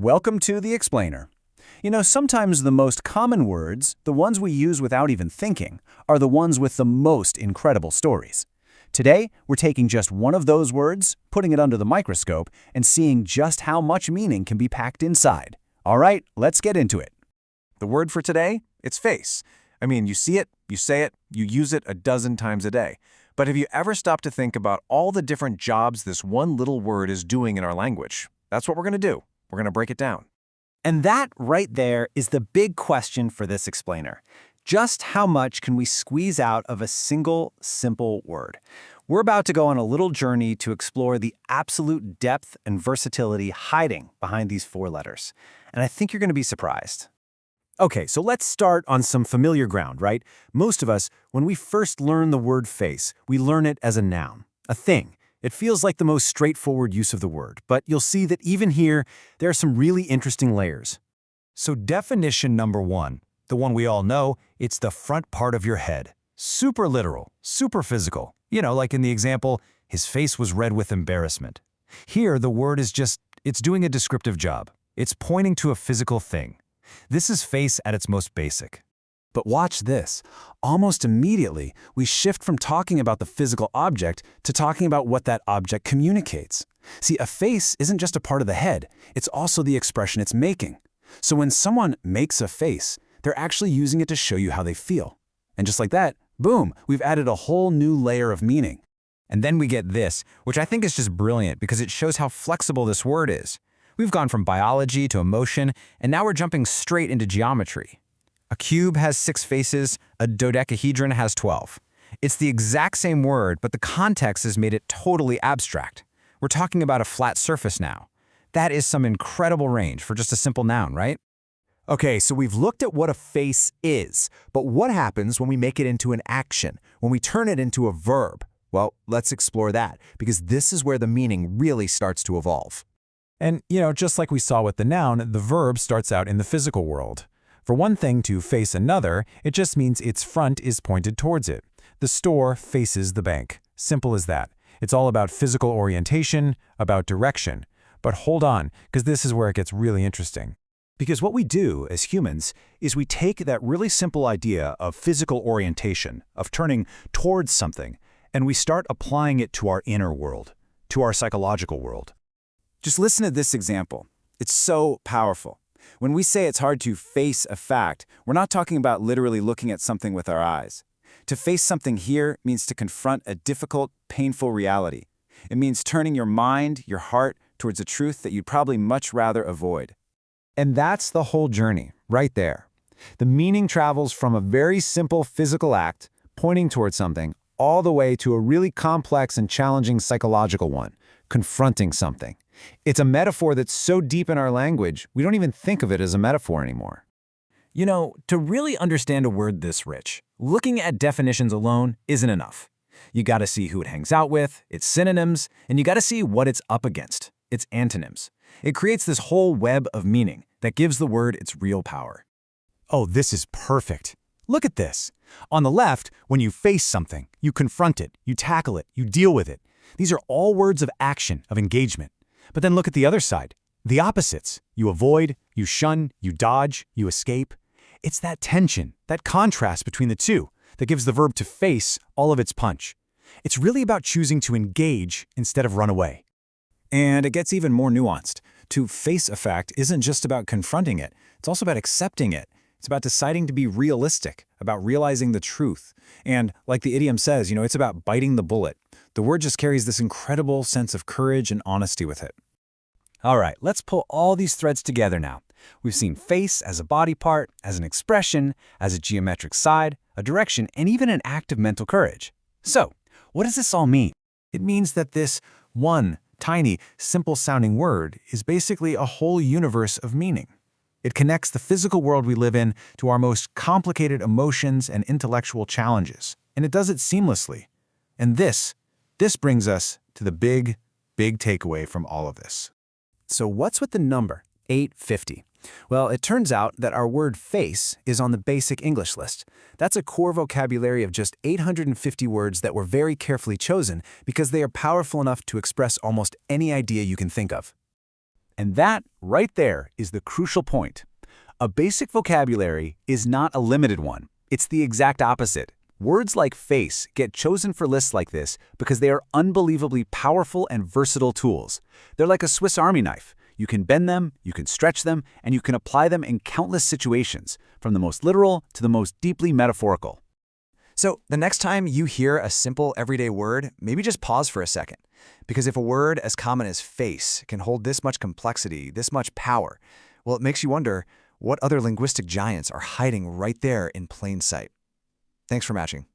Welcome to the Explainer. You know, sometimes the most common words, the ones we use without even thinking, are the ones with the most incredible stories. Today, we're taking just one of those words, putting it under the microscope, and seeing just how much meaning can be packed inside. All right, let's get into it. The word for today? It's face. I mean, you see it, you say it, you use it a dozen times a day. But have you ever stopped to think about all the different jobs this one little word is doing in our language? That's what we're going to do. We're going to break it down. And that right there is the big question for this explainer. Just how much can we squeeze out of a single, simple word? We're about to go on a little journey to explore the absolute depth and versatility hiding behind these four letters. And I think you're going to be surprised. Okay, so let's start on some familiar ground, right? Most of us, when we first learn the word face, we learn it as a noun, a thing. It feels like the most straightforward use of the word, but you'll see that even here, there are some really interesting layers. So definition number one, the one we all know, it's the front part of your head. Super literal, super physical. You know, like in the example, his face was red with embarrassment. Here, the word is it's doing a descriptive job. It's pointing to a physical thing. This is face at its most basic. But watch this. Almost immediately, we shift from talking about the physical object to talking about what that object communicates. See, a face isn't just a part of the head, it's also the expression it's making. So when someone makes a face, they're actually using it to show you how they feel. And just like that, boom, we've added a whole new layer of meaning. And then we get this, which I think is just brilliant because it shows how flexible this word is. We've gone from biology to emotion, and now we're jumping straight into geometry. A cube has 6 faces, a dodecahedron has 12. It's the exact same word, but the context has made it totally abstract. We're talking about a flat surface now. That is some incredible range for just a simple noun, right? Okay, so we've looked at what a face is, but what happens when we make it into an action, when we turn it into a verb? Well, let's explore that, because this is where the meaning really starts to evolve. And, just like we saw with the noun, the verb starts out in the physical world. For one thing to face another, it just means its front is pointed towards it. The store faces the bank. Simple as that. It's all about physical orientation, about direction. But hold on, because this is where it gets really interesting. Because what we do as humans is we take that really simple idea of physical orientation, of turning towards something, and we start applying it to our inner world, to our psychological world. Just listen to this example. It's so powerful. When we say it's hard to face a fact, we're not talking about literally looking at something with our eyes. To face something here means to confront a difficult, painful reality. It means turning your mind, your heart, towards a truth that you'd probably much rather avoid. And that's the whole journey, right there. The meaning travels from a very simple physical act, pointing towards something, all the way to a really complex and challenging psychological one, confronting something. It's a metaphor that's so deep in our language, we don't even think of it as a metaphor anymore. You know, to really understand a word this rich, looking at definitions alone isn't enough. You gotta see who it hangs out with, its synonyms, and you gotta see what it's up against, its antonyms. It creates this whole web of meaning that gives the word its real power. Oh, this is perfect. Look at this. On the left, when you face something, you confront it, you tackle it, you deal with it. These are all words of action, of engagement. But then look at the other side, the opposites. You avoid, you shun, you dodge, you escape. It's that tension, that contrast between the two that gives the verb to face all of its punch. It's really about choosing to engage instead of run away. And it gets even more nuanced. To face a fact isn't just about confronting it, it's also about accepting it. It's about deciding to be realistic, about realizing the truth. And like the idiom says, it's about biting the bullet. The word just carries this incredible sense of courage and honesty with it. All right, let's pull all these threads together now. We've seen face as a body part, as an expression, as a geometric side, a direction, and even an act of mental courage. So, what does this all mean? It means that this one tiny, simple-sounding word is basically a whole universe of meaning. It connects the physical world we live in to our most complicated emotions and intellectual challenges, and it does it seamlessly. And this brings us to the big takeaway from all of this. So what's with the number 850? Well, it turns out that our word face is on the basic English list. That's a core vocabulary of just 850 words that were very carefully chosen because they are powerful enough to express almost any idea you can think of. And that, right there, is the crucial point. A basic vocabulary is not a limited one. It's the exact opposite. Words like face get chosen for lists like this because they are unbelievably powerful and versatile tools. They're like a Swiss Army knife. You can bend them, you can stretch them, and you can apply them in countless situations, from the most literal to the most deeply metaphorical. So the next time you hear a simple everyday word, maybe just pause for a second. Because if a word as common as face can hold this much complexity, this much power, well, it makes you wonder what other linguistic giants are hiding right there in plain sight. Thanks for matching.